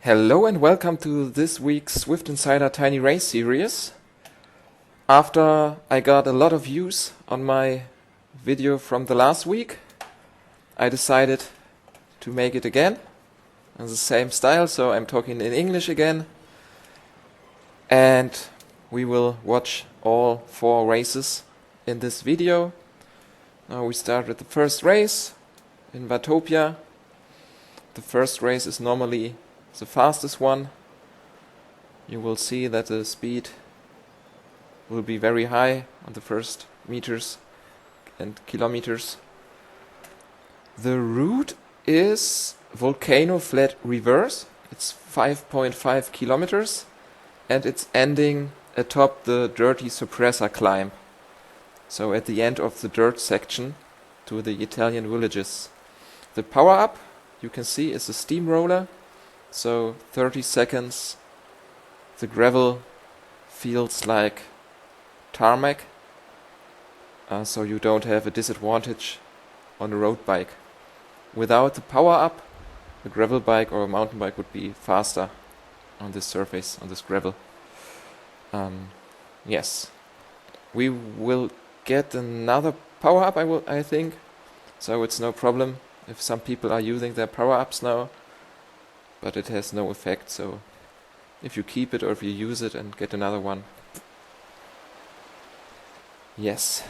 Hello and welcome to this week's Swift Insider Tiny Race series. After I got a lot of views on my video from the last week, I decided to make it again in the same style, so I'm talking in English again. And we will watch all 4 races in this video. Now we start with the first race in Watopia. The first race is normally the fastest one. You will see that the speed will be very high on the first meters and kilometers. The route is volcano flat reverse. It's 5.5 kilometers and it's ending atop the dirty suppressor climb. So at the end of the dirt section to the Italian villages. The power up you can see is a steamroller. So 30 seconds the gravel feels like tarmac, so you don't have a disadvantage on a road bike. Without the power up, a gravel bike or a mountain bike would be faster on this surface, on this gravel. Yes, we will get another power up, I think, so it's no problem if some people are using their power ups now. But it has no effect, so if you keep it or if you use it and get another one. Yes.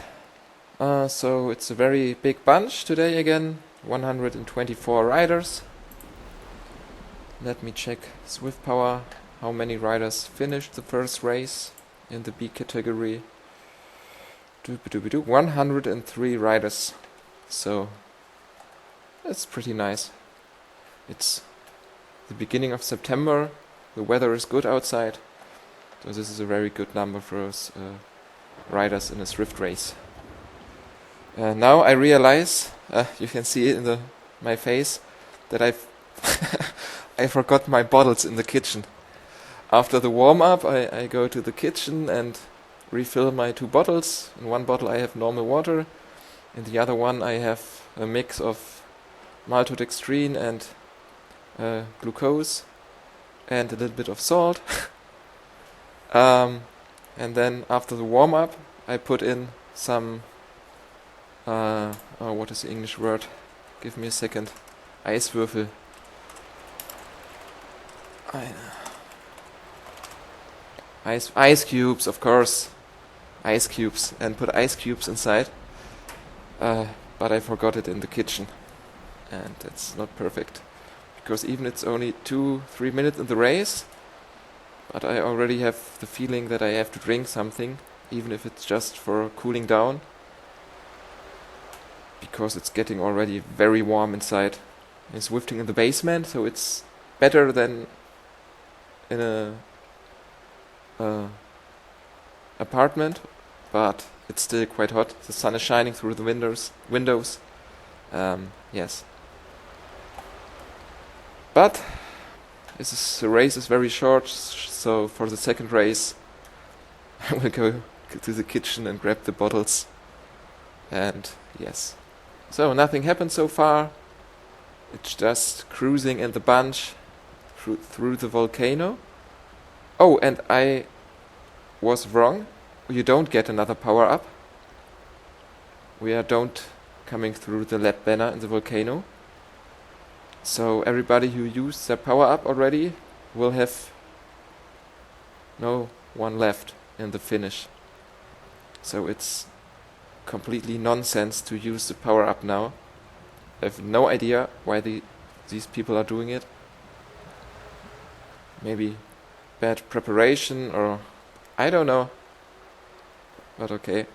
So it's a very big bunch today again. 124 riders. Let me check Swift Power. How many riders finished the first race in the B category? 103 riders. So that's pretty nice. It's the beginning of September, the weather is good outside, so this is a very good number for us riders in a Swift race. Now I realize, you can see it in my face, that I forgot my bottles in the kitchen. After the warm-up I go to the kitchen and refill my 2 bottles. In one bottle I have normal water, in the other one I have a mix of maltodextrin and glucose and a little bit of salt. And then after the warm-up I put in some what is the English word? Give me a second. Eiswürfel. Ice cubes, of course. Ice cubes, and put ice cubes inside. But I forgot it in the kitchen and it's not perfect. Because even it's only 2-3 minutes in the race, but I already have the feeling that I have to drink something, even if it's just for cooling down, because it's getting already very warm inside. It's swifting in the basement, so it's better than in a apartment, but it's still quite hot. The sun is shining through the windows. Yes. But the race is very short, so for the second race I will go to the kitchen and grab the bottles. And yes. So nothing happened so far. It's just cruising in the bunch through the volcano. Oh, and I was wrong. You don't get another power up. We don't coming through the LED banner in the volcano. So everybody who used their power up already will have no one left in the finish. So it's completely nonsense to use the power up now. I have no idea why these people are doing it. Maybe bad preparation or I don't know. But okay.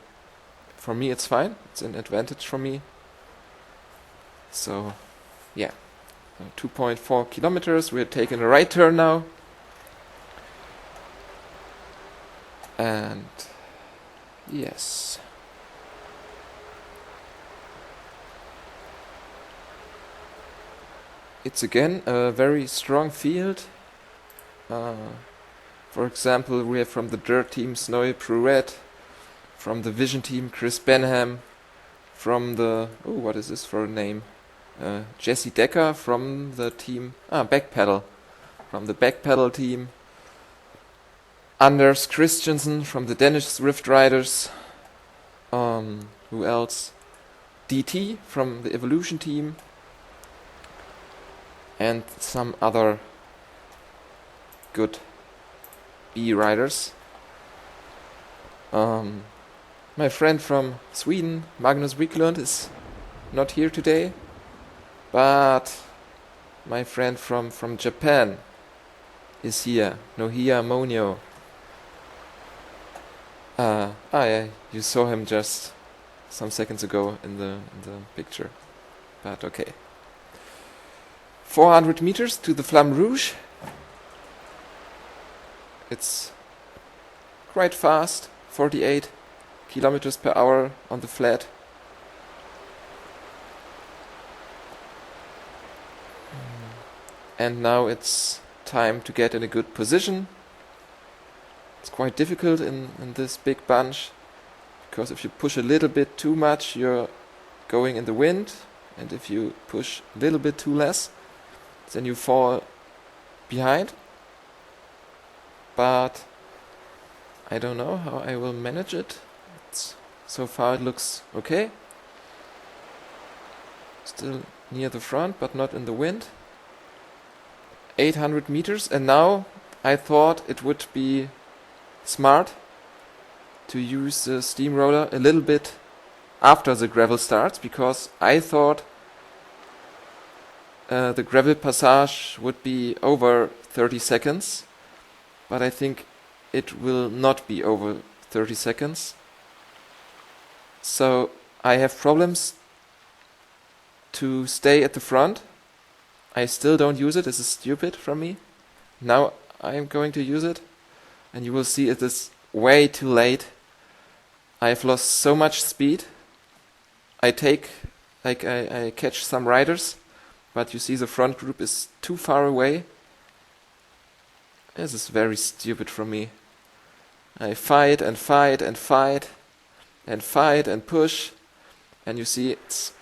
For me it's fine. It's an advantage for me. So yeah. 2.4 kilometers, we're taking a right turn now. And yes. It's again a very strong field. For example, we have from the Dirt team Snowy Pruett, from the Vision team Chris Benham, from the, what is this for a name? Jesse Decker from the team Backpedal, from the back pedal team, Anders Christensen from the Danish Zwift riders, who else? DT from the Evolution team, and some other good B riders. My friend from Sweden, Magnus Wiklund, is not here today, but my friend from Japan is here, Nohia Monio. Yeah, you saw him just some seconds ago in the picture, but okay. 400 meters to the Flamme Rouge. It's quite fast, 48 kilometers per hour on the flat. And now it's time to get in a good position. It's quite difficult in this big bunch, because if you push a little bit too much, you're going in the wind, and if you push a little bit too less, then you fall behind. But I don't know how I will manage it. So far it looks okay. Still near the front, but not in the wind. 800 meters, and now I thought it would be smart to use the steamroller a little bit after the gravel starts, because I thought the gravel passage would be over 30 seconds, but I think it will not be over 30 seconds. So I have problems to stay at the front. I still don't use it. This is stupid from me. Now I'm going to use it, and you will see it is way too late. I've lost so much speed. I catch some riders, but you see the front group is too far away. This is very stupid from me. I fight and fight and fight and fight and push, and you see it's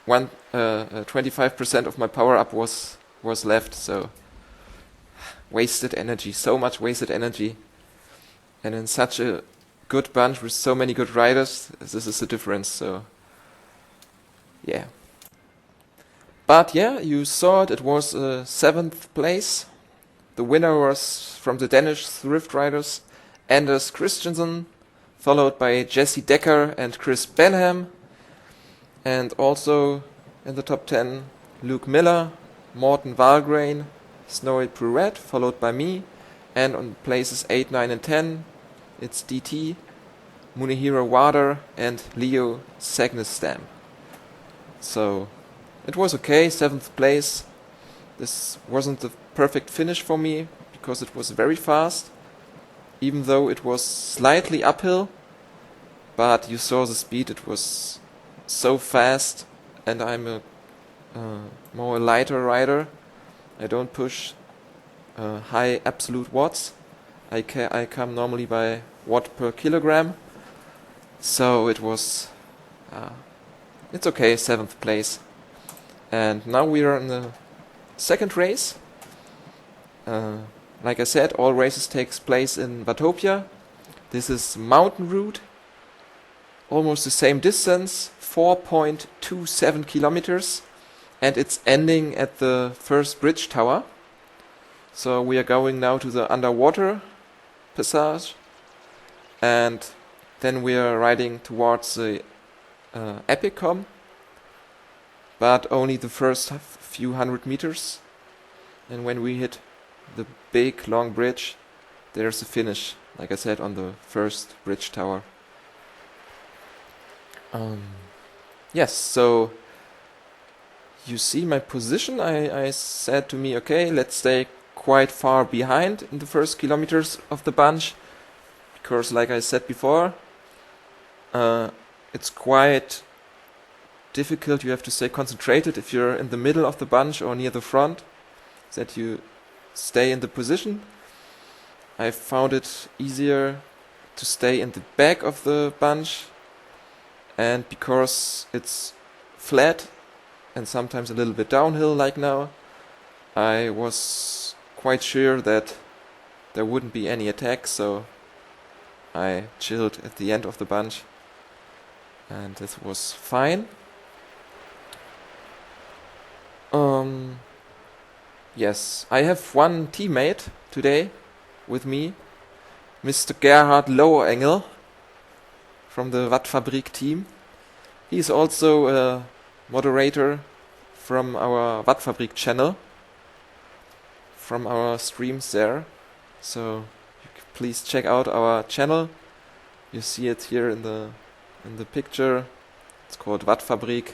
25% of my power up was left, so wasted energy, so much wasted energy. And in such a good bunch with so many good riders, this is the difference. So yeah. But yeah, you saw it. It was 7th place. The winner was from the Danish Zwift riders, Anders Christensen, followed by Jesse Decker and Chris Benham. And also in the top 10, Luke Miller, Morten Wahlgren, Snorri Pruett, followed by me. And on places 8, 9 and 10, it's DT, Munehiro Wada and Leo Sagnestam. So it was okay, 7th place. This wasn't the perfect finish for me, because it was very fast, even though it was slightly uphill. But you saw the speed, it was so fast, and I'm a more lighter rider. I don't push high absolute watts. I come normally by watt per kilogram. So it was, it's okay, 7th place. And now we are in the second race. Like I said, all races takes place in Watopia. This is mountain route, almost the same distance, 4.27 kilometers, and it's ending at the first bridge tower. So we are going now to the underwater passage, and then we are riding towards the Epicom, but only the first few hundred meters. And when we hit the big long bridge, there's a finish, like I said, on the first bridge tower. Yes, so you see my position. I said to me, okay, let's stay quite far behind in the first kilometers of the bunch, because like I said before, it's quite difficult. You have to stay concentrated if you're in the middle of the bunch or near the front, that you stay in the position. I found it easier to stay in the back of the bunch, and because it's flat and sometimes a little bit downhill like now, I was quite sure that there wouldn't be any attacks, so I chilled at the end of the bunch, and this was fine. Yes, I have one teammate today with me, Mr. Gerhard Lowerengel from the Wattfabrik team. He's also a moderator from our Wattfabrik channel, from our streams there. So please check out our channel. You see it here in the picture. It's called Wattfabrik.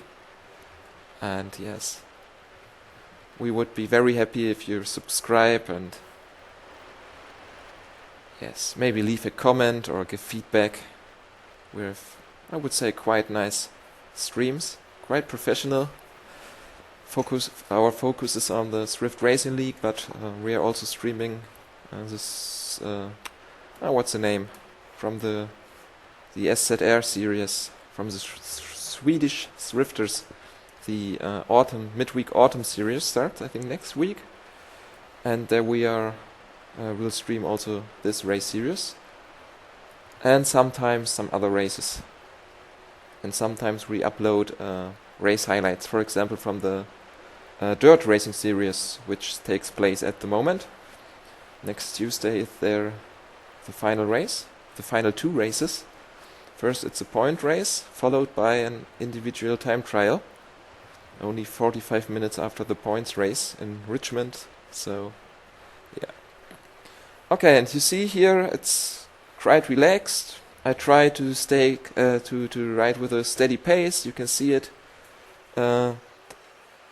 And yes, we would be very happy if you subscribe and yes, maybe leave a comment or give feedback. We have, I would say, quite nice streams, quite professional. Our focus is on the Zwift Racing League, but we are also streaming this. What's the name? From the SZR series from the Swedish Zwifters. The midweek autumn series starts, I think, next week, and there we are. We'll stream also this race series, and sometimes some other races, and sometimes we upload race highlights. For example, from the dirt racing series, which takes place at the moment. Next Tuesday is there the final race, the final two races. First, it's a point race, followed by an individual time trial. Only 45 minutes after the points race in Richmond, so yeah. Okay, and you see here it's quite relaxed. I try to stay to ride with a steady pace. You can see it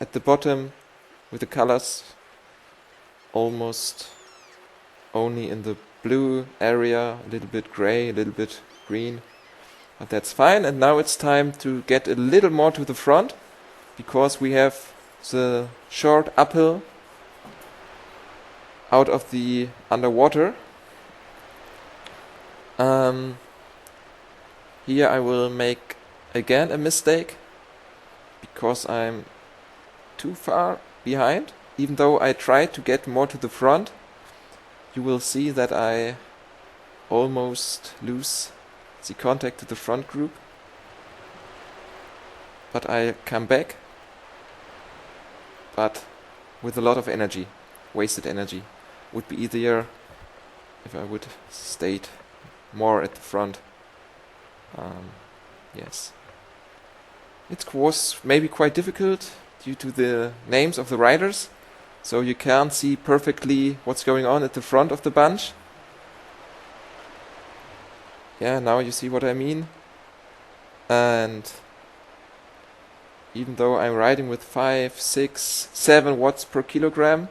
at the bottom with the colors almost only in the blue area, a little bit gray, a little bit green, but that's fine. And now it's time to get a little more to the front, because we have the short uphill out of the underwater. Here I will make again a mistake, because I'm too far behind. Even though I try to get more to the front, you will see that I almost lose the contact to the front group. But I come back, but with a lot of energy, wasted energy. Would be easier if I would stayed more at the front. Yes. It was maybe quite difficult due to the names of the riders, so you can't see perfectly what's going on at the front of the bunch. Yeah, now you see what I mean. And even though I'm riding with 5, 6, 7 watts per kilogram,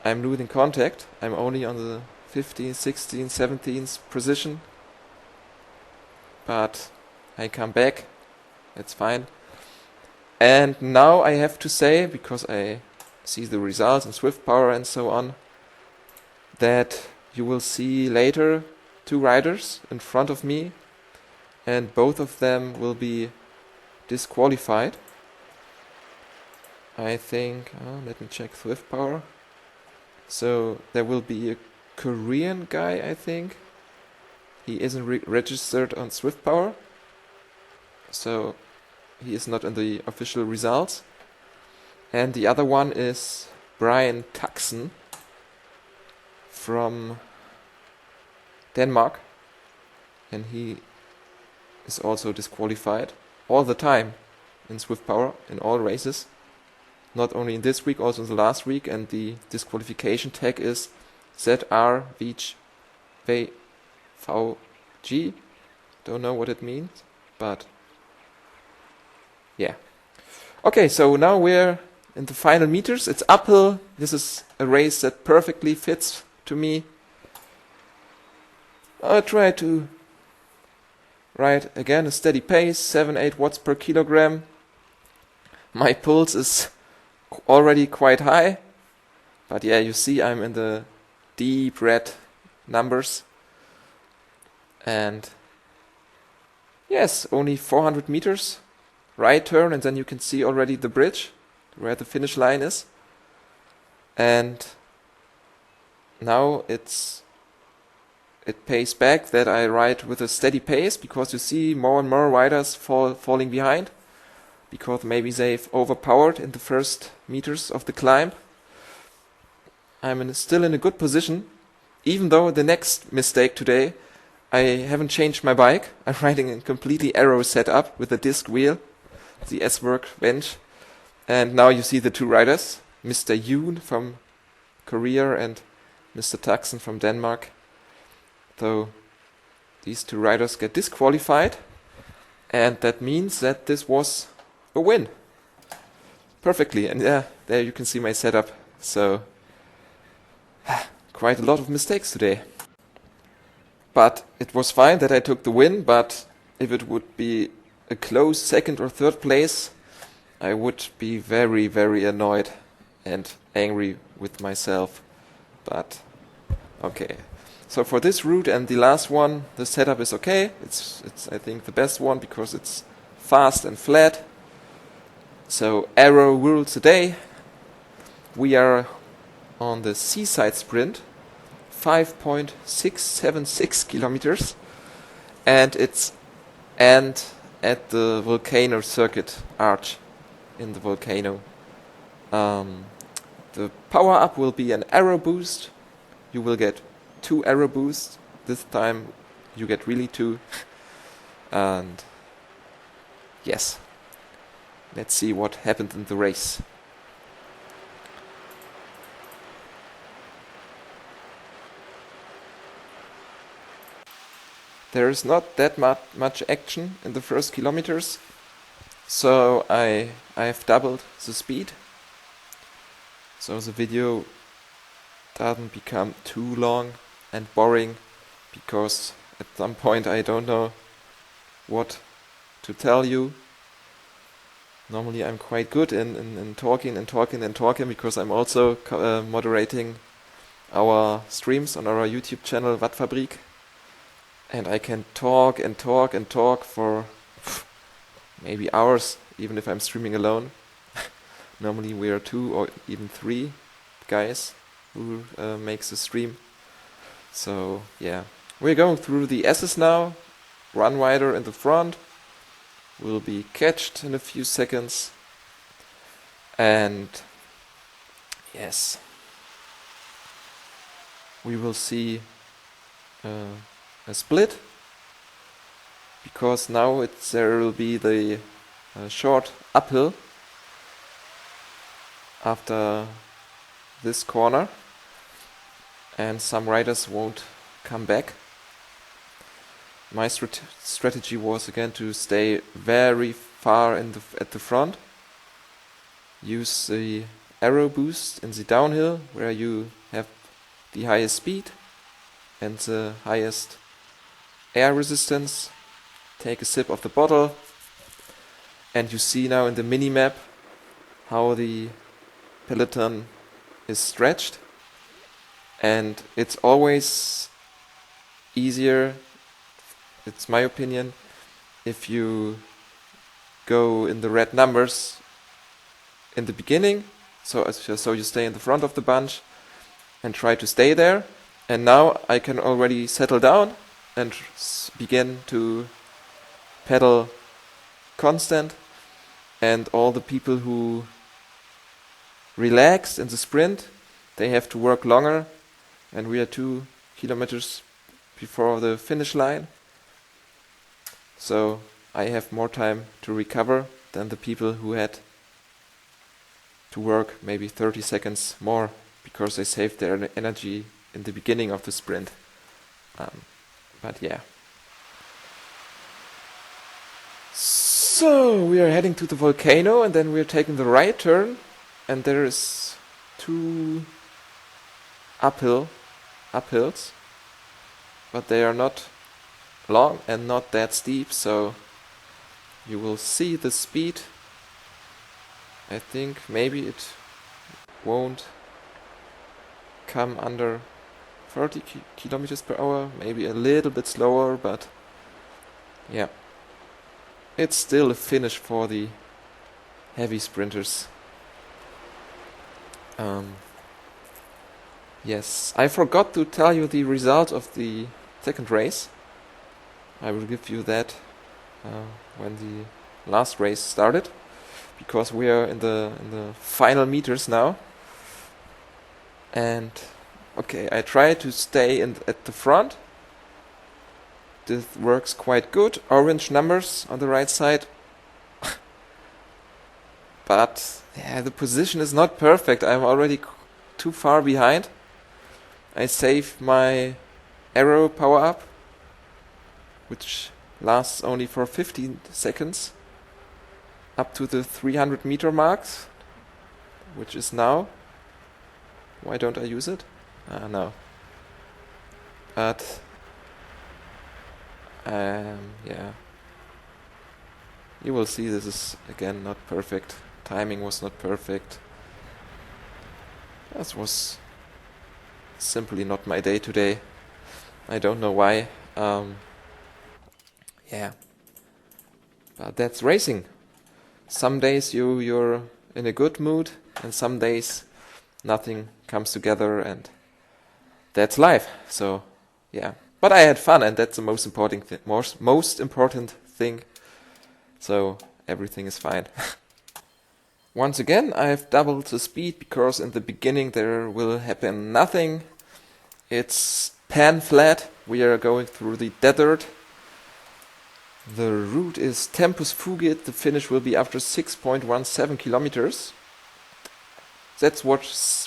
I'm losing contact. I'm only on the 15th, 16th, 17th position. But I come back. That's fine. And now I have to say, because I see the results in Zwift Power and so on, that you will see later 2 riders in front of me, and both of them will be disqualified. I think, let me check Zwift Power. So there will be a Korean guy, I think. He isn't registered on Zwift Power, so he is not in the official results. And the other one is Brian Tuxen from Denmark, and he is also disqualified all the time in Zwift Power, in all races. Not only in this week, also in the last week, and the disqualification tag is ZRVG. Don't know what it means, but yeah. Okay, so now we're in the final meters. It's uphill. This is a race that perfectly fits to me. I'll try to ride again a steady pace, 7-8 watts per kilogram. My pulse is already quite high, but yeah, you see I'm in the deep red numbers. And yes, only 400 meters, right turn, and then you can see already the bridge where the finish line is. and now it pays back that I ride with a steady pace, because you see more and more riders falling behind, because maybe they've overpowered in the first meters of the climb. I'm still in a good position, even though the next mistake today, I haven't changed my bike. I'm riding a completely aero setup with a disc wheel, the S-Work bench. And now you see the two riders, Mr. Yoon from Korea and Mr. Taxen from Denmark. So these two riders get disqualified, and that means that this was a win. Perfectly, and yeah, there you can see my setup. So quite a lot of mistakes today. But it was fine that I took the win, but if it would be a close second or third place, I would be very, very annoyed and angry with myself. But okay. So for this route and the last one, the setup is okay. It's I think the best one, because it's fast and flat. So arrow rules the day. We are on the seaside sprint, 5.676 kilometers, and it's end at the volcano circuit arch in the volcano. The power up will be an arrow boost. You will get 2 arrow boosts. This time you get really 2. And yes, let's see what happened in the race. There is not that much action in the first kilometers, so I have doubled the speed, so the video doesn't become too long and boring, because at some point I don't know what to tell you. Normally I'm quite good in talking, because I'm also moderating our streams on our YouTube channel Wattfabrik. And I can talk for maybe hours, even if I'm streaming alone. Normally we are 2 or even 3 guys who makes the stream. So yeah, we're going through the S's now. Run rider in the front will be catched in a few seconds. And yes, we will see a split, because now there will be the short uphill after this corner, and some riders won't come back. My strategy was again to stay very far at the front, use the arrow boost in the downhill, where you have the highest speed and the highest air resistance. Take a sip of the bottle, and you see now in the mini-map how the peloton is stretched, and it's always easier, it's my opinion, if you go in the red numbers in the beginning, so you stay in the front of the bunch and try to stay there. And now I can already settle down and begin to pedal constant, and all the people who relaxed in the sprint, they have to work longer, and we are 2 kilometers before the finish line. So I have more time to recover than the people who had to work maybe 30 seconds more, because they saved their energy in the beginning of the sprint. But yeah. So we are heading to the volcano, and then we are taking the right turn, and there is 2 uphills, but they are not long and not that steep, so you will see the speed. I think maybe it won't come under 30 kilometers per hour, maybe a little bit slower, but yeah, it's still a finish for the heavy sprinters. Yes, I forgot to tell you the result of the second race. I will give you that when the last race started, because we are in the final meters now. And okay, I try to stay at the front. This works quite good. Orange numbers on the right side. But yeah, the position is not perfect. I'm already too far behind. I saved my arrow power up, which lasts only for 15 seconds, up to the 300 meter marks, which is now. Why don't I use it? No. But yeah, you will see this is again not perfect. Timing was not perfect. This was simply not my day today. I don't know why. Yeah, but that's racing. Some days you're in a good mood, and some days nothing comes together, and that's life. So yeah, but I had fun, and that's the most important thing. So everything is fine. Once again, I've doubled the speed because in the beginning there will happen nothing. It's pan flat. We are going through the desert. The route is Tempus Fugit. The finish will be after 6.17 kilometers. That's what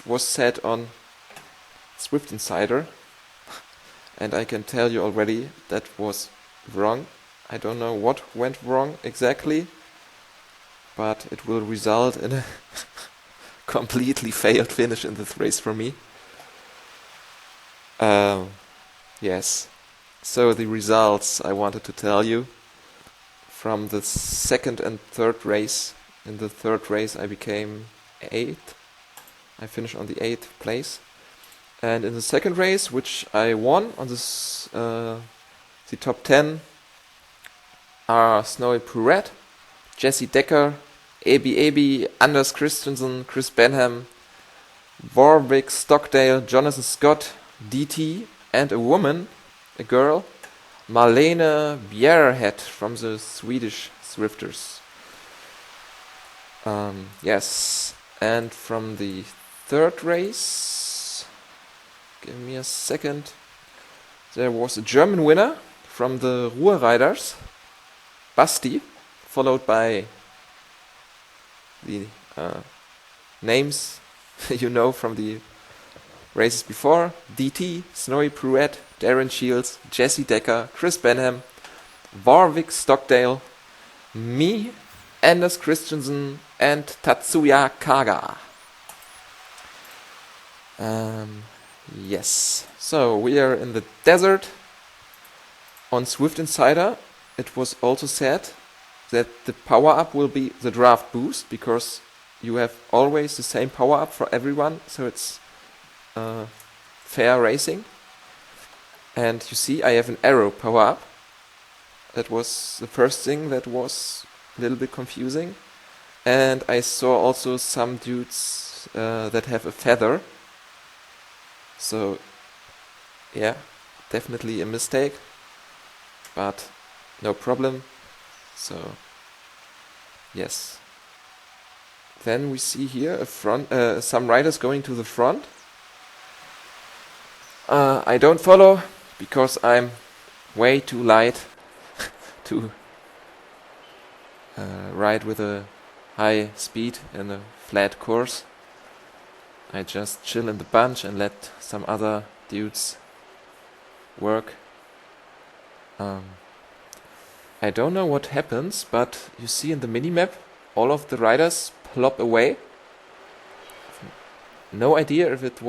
was said on Zwift Insider. And I can tell you already that was wrong. I don't know what went wrong exactly, but it will result in a completely failed finish in this race for me. Yes. So the results I wanted to tell you from the second and third race. In the third race I became 8th. I finished on the 8th place. And in the second race, which I won on this, the top 10 are Snowy Purette, Jesse Decker, Abi, Anders Christensen, Chris Benham, Warwick Stockdale, Jonathan Scott, DT, and a woman, a girl, Marlene Bjerrehead from the Swedish Zwifters. Yes, and from the third race, give me a second, there was a German winner from the Ruhrriders, Basti, followed by the names you know from the races before: DT, Snowy Pruett, Darren Shields, Jesse Decker, Chris Benham, Warwick Stockdale, me, Anders Christensen, and Tatsuya Kaga. Yes, so we are in the desert. On Zwift Insider it was also said that the power-up will be the draft boost, because you have always the same power-up for everyone, so it's fair racing. And you see I have an arrow power-up. That was the first thing that was a little bit confusing. And I saw also some dudes that have a feather. So yeah, definitely a mistake, but no problem. So yes. Then we see here a front, some riders going to the front. I don't follow because I'm way too light to ride with a high speed in a flat course. I just chill in the bunch and let some other dudes work. I don't know what happens, but you see in the minimap all of the riders plop away. No idea if it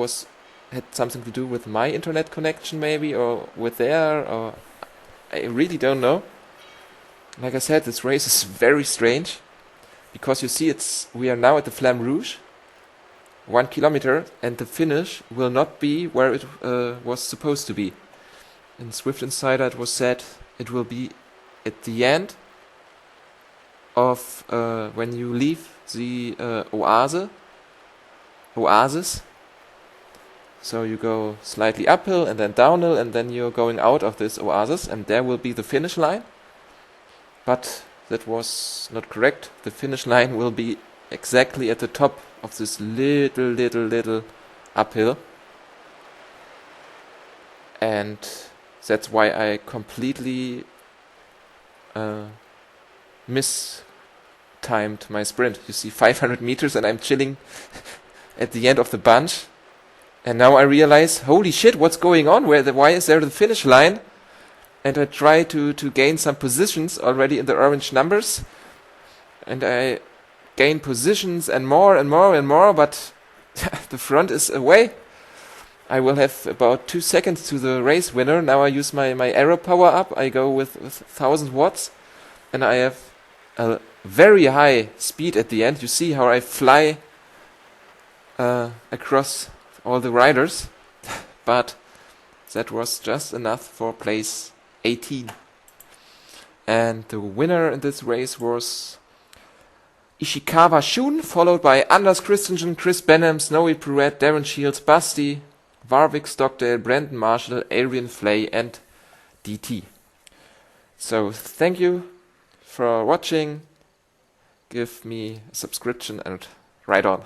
had something to do with my internet connection maybe, or with their, or I really don't know. Like I said, this race is very strange, because you see we are now at the Flamme Rouge, 1 kilometer, and the finish will not be where it was supposed to be. In Zwift Insider it was said it will be at the end of when you leave the oasis. So you go slightly uphill and then downhill, and then you're going out of this oasis, and there will be the finish line. But that was not correct. The finish line will be exactly at the top of this little uphill. And that's why I completely mistimed my sprint. You see 500 meters and I'm chilling at the end of the bunch. And now I realize, holy shit, what's going on? Why is there the finish line? And I try to gain some positions already in the orange numbers. And I gain positions and more, but the front is away. I will have about 2 seconds to the race winner. Now I use my arrow power up. I go with 1000 watts. And I have a very high speed at the end. You see how I fly across all the riders. But that was just enough for place 18. And the winner in this race was Ishikawa Shun, followed by Anders Christensen, Chris Benham, Snowy Pruett, Darren Shields, Basti, Warwick Stockdale, Brandon Marshall, Adrian Flay, and DT. So thank you for watching. Give me a subscription and ride on.